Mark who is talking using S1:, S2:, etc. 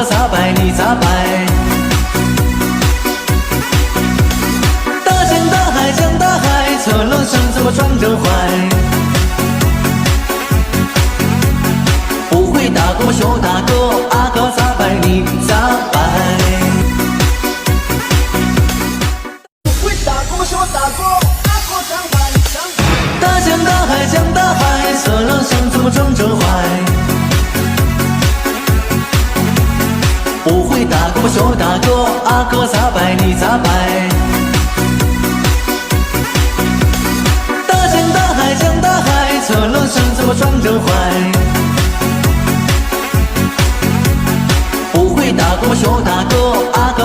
S1: 哥咋摆你咋摆？大江大海江大海，车轮上怎么转着怀？不会打跟我学大哥，阿哥咋摆你咋摆？不会打跟我学大哥，阿哥咋摆你咋摆？大江大海江大海，车轮上怎么转着怀？不会打跟我学大哥，阿哥咋摆你咋摆？大江大海江大海，车轮上怎么转着怀？不会打跟我学大哥，阿哥